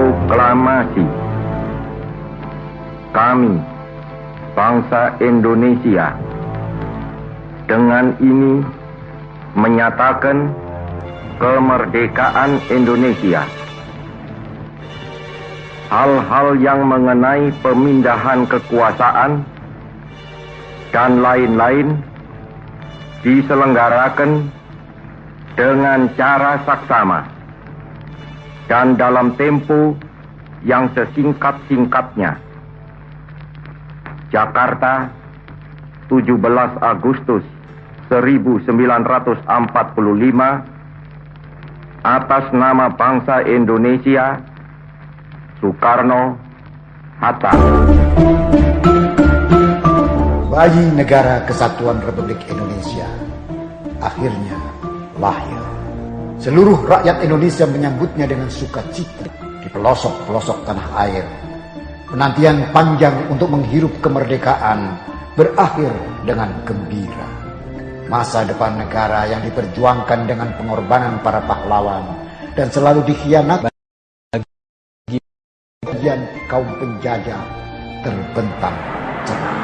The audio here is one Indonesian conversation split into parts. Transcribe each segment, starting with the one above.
Proklamasi. Kami, bangsa Indonesia, dengan ini menyatakan kemerdekaan Indonesia. Hal-hal yang mengenai pemindahan kekuasaan dan lain-lain diselenggarakan dengan cara saksama dan dalam tempo yang sesingkat-singkatnya. Jakarta, 17 Agustus 1945, atas nama bangsa Indonesia, Soekarno Hatta. Bayi Negara Kesatuan Republik Indonesia akhirnya lahir. Seluruh rakyat Indonesia menyambutnya dengan sukacita di pelosok-pelosok tanah air. Penantian panjang untuk menghirup kemerdekaan berakhir dengan gembira. Masa depan negara yang diperjuangkan dengan pengorbanan para pahlawan dan selalu dikhianati bagian kaum penjajah terbentang cerah.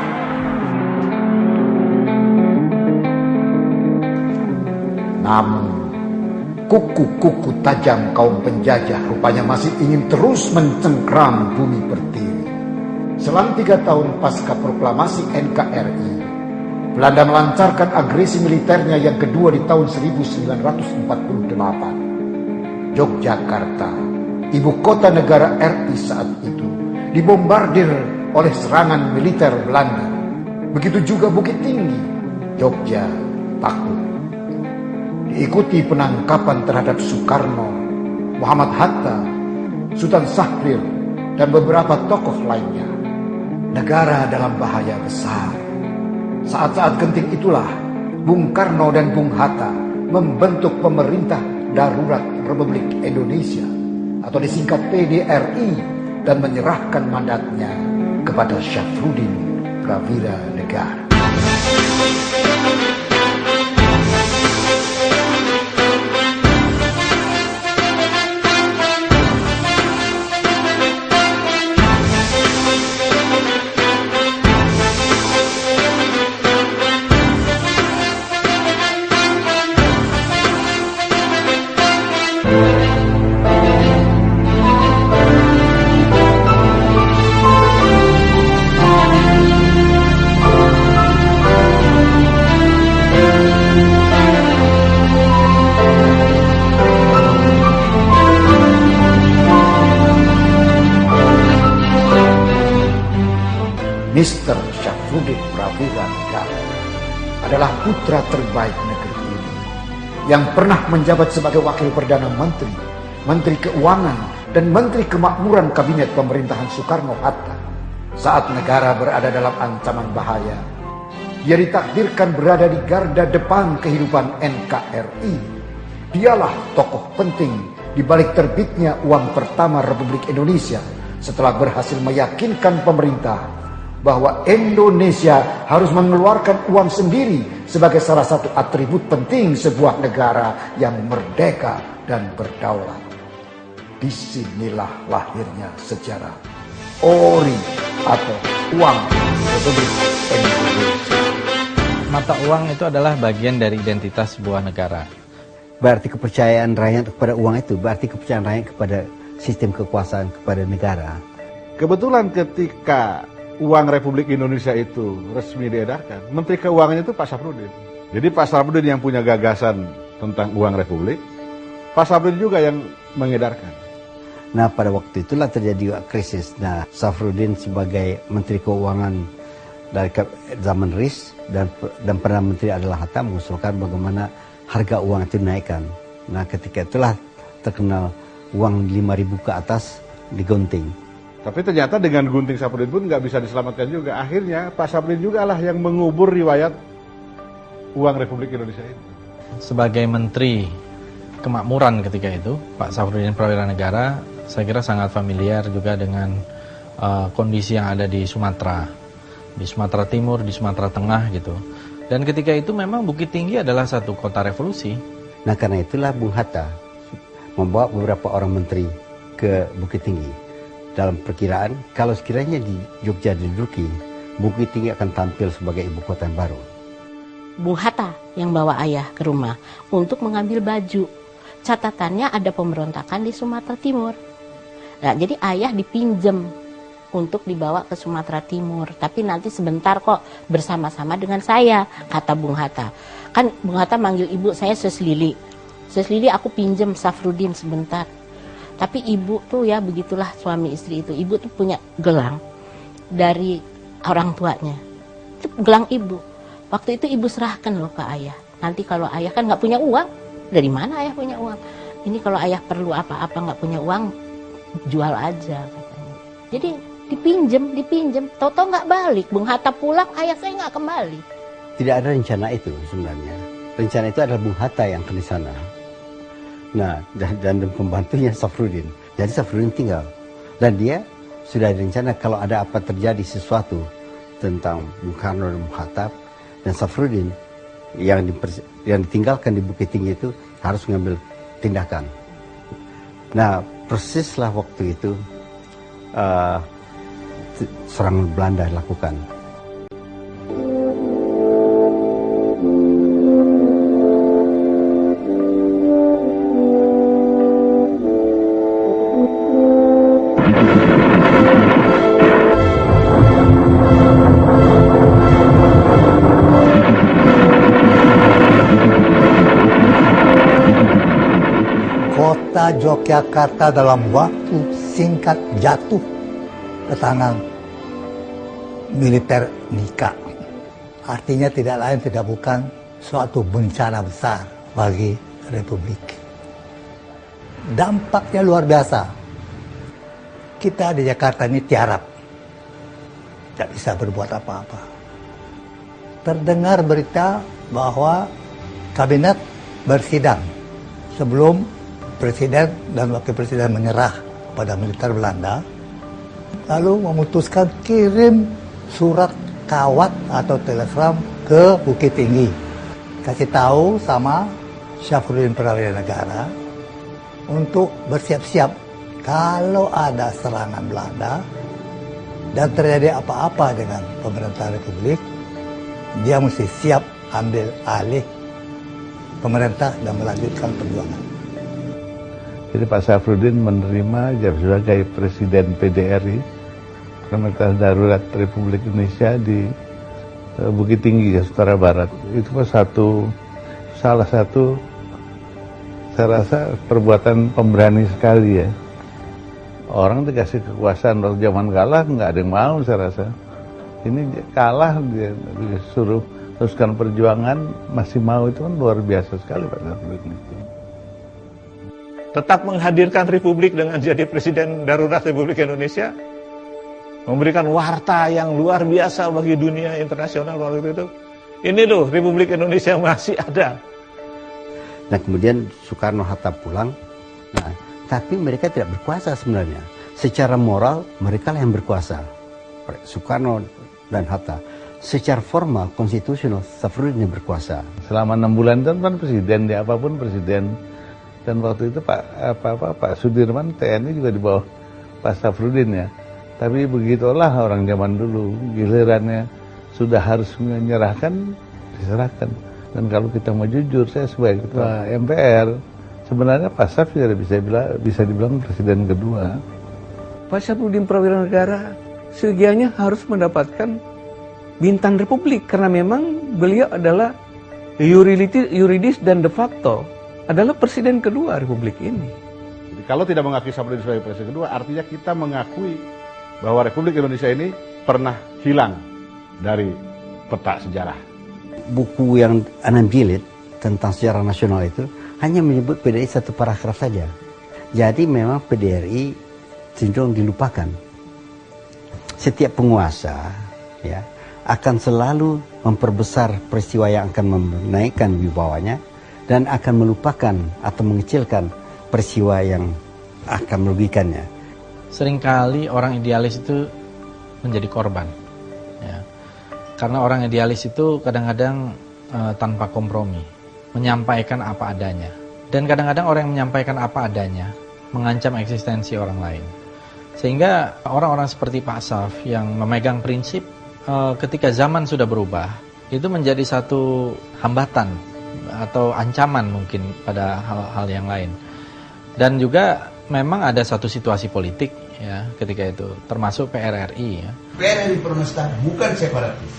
Namun kuku-kuku tajam kaum penjajah rupanya masih ingin terus mencengkram bumi pertiwi. Selang 3 tahun pasca proklamasi NKRI, Belanda melancarkan agresi militernya yang kedua di tahun 1948. Yogyakarta, ibu kota negara RI saat itu, dibombardir oleh serangan militer Belanda. Begitu juga Bukit Tinggi, Jogja takut. Diikuti penangkapan terhadap Soekarno, Muhammad Hatta, Sultan Syahrir, dan beberapa tokoh lainnya. Negara dalam bahaya besar. Saat-saat genting itulah Bung Karno dan Bung Hatta membentuk Pemerintah Darurat Republik Indonesia atau disingkat PDRI dan menyerahkan mandatnya kepada Syafruddin Prawira Negara. Mr. Syafruddin Prawira Negara adalah putra terbaik negeri ini yang pernah menjabat sebagai Wakil Perdana Menteri, Menteri Keuangan, dan Menteri Kemakmuran Kabinet Pemerintahan Soekarno-Hatta. Saat negara berada dalam ancaman bahaya, dia ditakdirkan berada di garda depan kehidupan NKRI. Dialah tokoh penting di balik terbitnya uang pertama Republik Indonesia setelah berhasil meyakinkan pemerintah bahwa Indonesia harus mengeluarkan uang sendiri sebagai salah satu atribut penting sebuah negara yang merdeka dan berdaulat. Disinilah lahirnya sejarah ORI atau Uang Republik Indonesia. Mata uang itu adalah bagian dari identitas sebuah negara. Berarti kepercayaan rakyat kepada uang itu berarti kepercayaan rakyat kepada sistem kekuasaan, kepada negara. Kebetulan ketika uang Republik Indonesia itu resmi diedarkan, Menteri Keuangannya itu Pak Syafruddin. Jadi Pak Syafruddin yang punya gagasan tentang uang Republik, Pak Syafruddin juga yang mengedarkan. Nah, pada waktu itulah terjadi krisis. Nah, Syafruddin sebagai Menteri Keuangan dari zaman RIS dan Perdana Menteri adalah Hatta mengusulkan bagaimana harga uang itu dinaikkan. Nah, ketika itulah terkenal uang 5.000 ke atas digunting. Tapi ternyata dengan gunting Syafruddin pun nggak bisa diselamatkan juga. Akhirnya Pak Syafruddin juga lah yang mengubur riwayat uang Republik Indonesia itu. Sebagai Menteri Kemakmuran ketika itu, Pak Syafruddin Prawira Negara, saya kira sangat familiar juga dengan kondisi yang ada di Sumatera Timur, di Sumatera Tengah gitu. Dan ketika itu memang Bukit Tinggi adalah satu kota revolusi. Nah, karena itulah Bung Hatta membawa beberapa orang menteri ke Bukit Tinggi. Dalam perkiraan, kalau sekiranya di Jogja diduduki, Bukit Tinggi akan tampil sebagai ibu kota yang baru. Bung Hatta yang bawa ayah ke rumah untuk mengambil baju. Catatannya ada pemberontakan di Sumatera Timur. Nah, jadi ayah dipinjem untuk dibawa ke Sumatera Timur. Tapi nanti sebentar kok bersama-sama dengan saya, kata Bung Hatta. Kan Bung Hatta manggil ibu saya Sus Lili. Sus Lili aku pinjem Safrudin sebentar. Tapi ibu tuh ya begitulah suami istri itu. Ibu tuh punya gelang dari orang tuanya. Itu gelang ibu. Waktu itu ibu serahkan loh ke ayah. Nanti kalau ayah kan nggak punya uang, dari mana ayah punya uang? Ini kalau ayah perlu apa-apa nggak punya uang, jual aja katanya. Jadi dipinjem. Tahu-tahu nggak balik. Bung Hatta pulang, ayah saya nggak kembali. Tidak ada rencana itu sebenarnya. Rencana itu adalah Bung Hatta yang ke sana. Nah, dan pembantunya Safrudin. Jadi Safrudin tinggal. Dan dia sudah direncana kalau ada apa terjadi sesuatu tentang Bung Karno dan Bung Hatta, dan Safrudin yang ditinggalkan di Bukit Tinggi itu harus mengambil tindakan. Nah, persislah waktu itu serangan Belanda dilakukan. Kota Yogyakarta dalam waktu singkat jatuh ke tangan militer Nika. Artinya tidak lain tidak bukan suatu bencana besar bagi Republik. Dampaknya luar biasa. Kita di Jakarta ini tiarap. Tidak bisa berbuat apa-apa. Terdengar berita bahwa kabinet bersidang sebelum Presiden dan Wakil Presiden menyerah pada militer Belanda, lalu memutuskan kirim surat kawat atau telegram ke Bukit Tinggi. Kasih tahu sama Syafruddin Prawira Negara untuk bersiap-siap kalau ada serangan Belanda dan terjadi apa-apa dengan pemerintah Republik, dia mesti siap ambil alih pemerintah dan melanjutkan perjuangan. Jadi Pak Safrudin menerima sebagai Presiden PDRI, Pemerintahan Darurat Republik Indonesia di Bukit Tinggi, Utara Barat. Itu salah satu saya rasa perbuatan pemberani sekali ya. Orang dikasih kekuasaan waktu zaman kalah nggak ada yang mau saya rasa. Ini kalah dia disuruh teruskan perjuangan masih mau, itu kan luar biasa sekali Pak Safrudin itu. Tetap menghadirkan Republik dengan jadi Presiden Darurat Republik Indonesia, memberikan warta yang luar biasa bagi dunia internasional waktu itu. Ini loh Republik Indonesia masih ada. Nah kemudian Soekarno-Hatta pulang, nah, tapi mereka tidak berkuasa sebenarnya. Secara moral mereka lah yang berkuasa, Soekarno dan Hatta. Secara formal, konstitusional, Safrudin yang berkuasa. Selama 6 bulan itu kan presiden, dia apapun presiden. Dan waktu itu Pak Sudirman TNI juga di bawah Pak Safrudin ya. Tapi begitulah orang zaman dulu, gilirannya sudah harus menyerahkan, diserahkan. Dan kalau kita mau jujur, saya sebagai ketua MPR, sebenarnya Pak Saf juga bisa dibilang presiden kedua. Pak Safrudin Prawira Negara segianya harus mendapatkan bintang Republik karena memang beliau adalah yuridis dan de facto adalah presiden kedua Republik ini. Jadi kalau tidak mengakui Safrudin sebagai presiden kedua, artinya kita mengakui bahwa Republik Indonesia ini pernah hilang dari peta sejarah. Buku yang 6 jilid tentang sejarah nasional itu hanya menyebut PDRI satu paragraf saja. Jadi memang PDRI cenderung dilupakan. Setiap penguasa ya akan selalu memperbesar peristiwa yang akan menaikkan wibawanya dan akan melupakan atau mengecilkan peristiwa yang akan merugikannya. Seringkali orang idealis itu menjadi korban. Ya. Karena orang idealis itu kadang-kadang tanpa kompromi, menyampaikan apa adanya. Dan kadang-kadang orang yang menyampaikan apa adanya mengancam eksistensi orang lain. Sehingga orang-orang seperti Pak Saf yang memegang prinsip ketika zaman sudah berubah, itu menjadi satu hambatan atau ancaman mungkin pada hal-hal yang lain. Dan juga memang ada satu situasi politik ya ketika itu, termasuk PRRI ya. PRRI Permesta bukan separatis.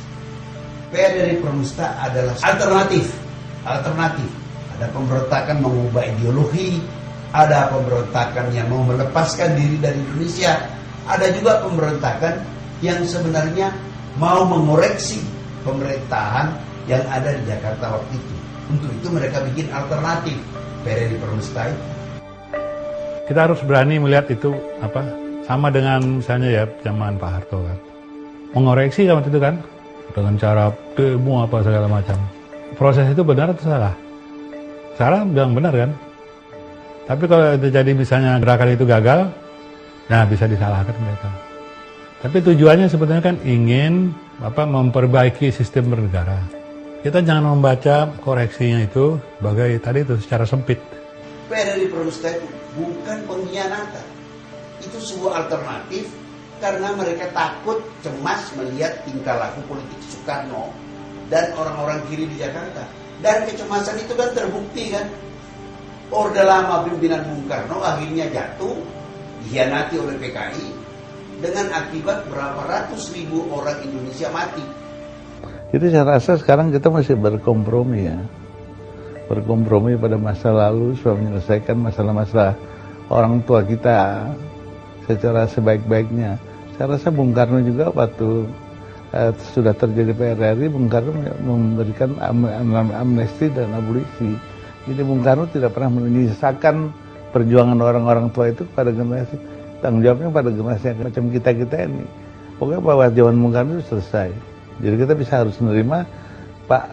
PRRI Permesta adalah alternatif. Ada pemberontakan mengubah ideologi, ada pemberontakan yang mau melepaskan diri dari Indonesia, ada juga pemberontakan yang sebenarnya mau mengoreksi pemerintahan yang ada di Jakarta waktu itu. Untuk itu mereka bikin alternatif PRRI Permesta itu. Kita harus berani melihat itu sama dengan misalnya ya zaman Pak Harto kan, mengoreksi kan waktu itu kan dengan cara demo apa segala macam. Proses itu benar atau salah? Salah bilang benar kan. Tapi kalau terjadi misalnya gerakan itu gagal, nah bisa disalahkan mereka. Tapi tujuannya sebetulnya kan ingin memperbaiki sistem bernegara. Kita jangan membaca koreksinya itu sebagai tadi itu secara sempit. PRRI Permesta itu bukan pengkhianatan. Itu sebuah alternatif karena mereka takut, cemas melihat tingkah laku politik Soekarno dan orang-orang kiri di Jakarta. Dan kecemasan itu kan terbukti kan. Orde Lama pimpinan Bung Karno akhirnya jatuh, dikhianati oleh PKI dengan akibat berapa ratus ribu orang Indonesia mati. Jadi saya rasa sekarang kita masih berkompromi ya. Berkompromi pada masa lalu supaya menyelesaikan masalah-masalah orang tua kita secara sebaik-baiknya. Saya rasa Bung Karno juga waktu sudah terjadi PRRI, Bung Karno memberikan amnesti dan abolisi. Jadi Bung Karno tidak pernah menyisakan perjuangan orang-orang tua itu pada generasi, tanggung jawabnya pada generasi yang macam kita-kita ini. Pokoknya bahwa zaman Bung Karno itu selesai. Jadi kita bisa harus menerima Pak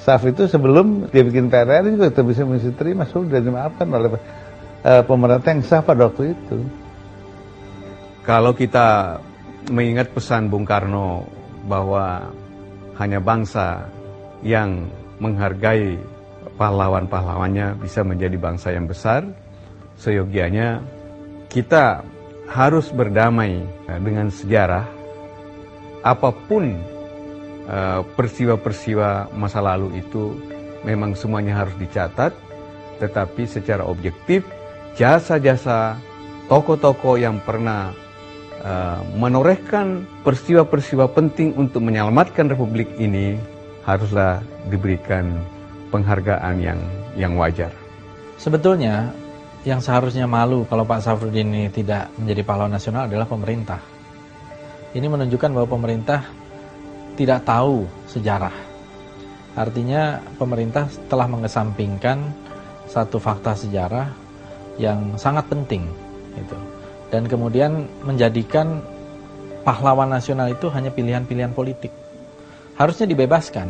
Saf itu sebelum dia bikin PRRI juga kita bisa terima, sudah dimaafkan oleh pemerintah yang sah pada waktu itu. Kalau kita mengingat pesan Bung Karno bahwa hanya bangsa yang menghargai pahlawan-pahlawannya bisa menjadi bangsa yang besar, seyogianya kita harus berdamai dengan sejarah. Apapun peristiwa-peristiwa masa lalu itu memang semuanya harus dicatat, tetapi secara objektif jasa-jasa tokoh-tokoh yang pernah menorehkan peristiwa-peristiwa penting untuk menyelamatkan Republik ini haruslah diberikan penghargaan yang wajar. Sebetulnya yang seharusnya malu kalau Pak Safruddin ini tidak menjadi pahlawan nasional adalah pemerintah. Ini menunjukkan bahwa pemerintah tidak tahu sejarah. Artinya pemerintah telah mengesampingkan satu fakta sejarah yang sangat penting gitu. Dan kemudian menjadikan pahlawan nasional itu hanya pilihan-pilihan politik. Harusnya dibebaskan.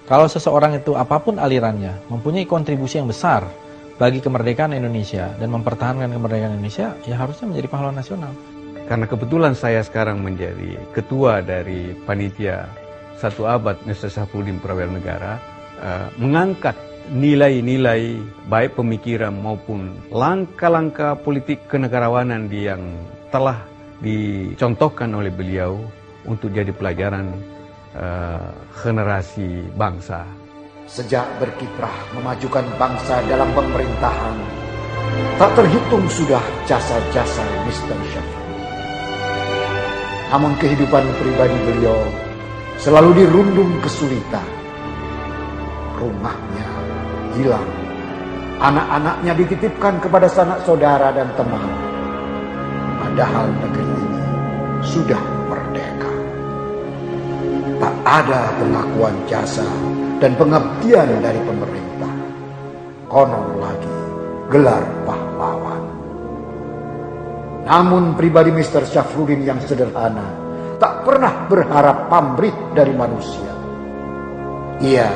Kalau seseorang itu apapun alirannya mempunyai kontribusi yang besar bagi kemerdekaan Indonesia dan mempertahankan kemerdekaan Indonesia, ya harusnya menjadi pahlawan nasional. Karena kebetulan saya sekarang menjadi ketua dari panitia 1 abad Mr. Safruddin Prawira Negara, mengangkat nilai-nilai baik pemikiran maupun langkah-langkah politik kenegarawanan yang telah dicontohkan oleh beliau untuk jadi pelajaran generasi bangsa. Sejak berkiprah memajukan bangsa dalam pemerintahan, tak terhitung sudah jasa-jasa Mr. Syafruddin. Namun kehidupan pribadi beliau selalu dirundung kesulitan. Rumahnya hilang, anak-anaknya dititipkan kepada sanak saudara dan teman. Padahal negeri ini sudah merdeka. Tak ada pengakuan jasa dan pengabdian dari pemerintah. Konon lagi gelar pahlawan. Namun pribadi Mr. Syafruddin yang sederhana tak pernah berharap pamrih dari manusia. Ia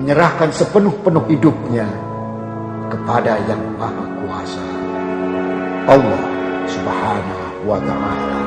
menyerahkan sepenuh-penuh hidupnya kepada Yang Maha Kuasa, Allah Subhanahu wa Ta'ala.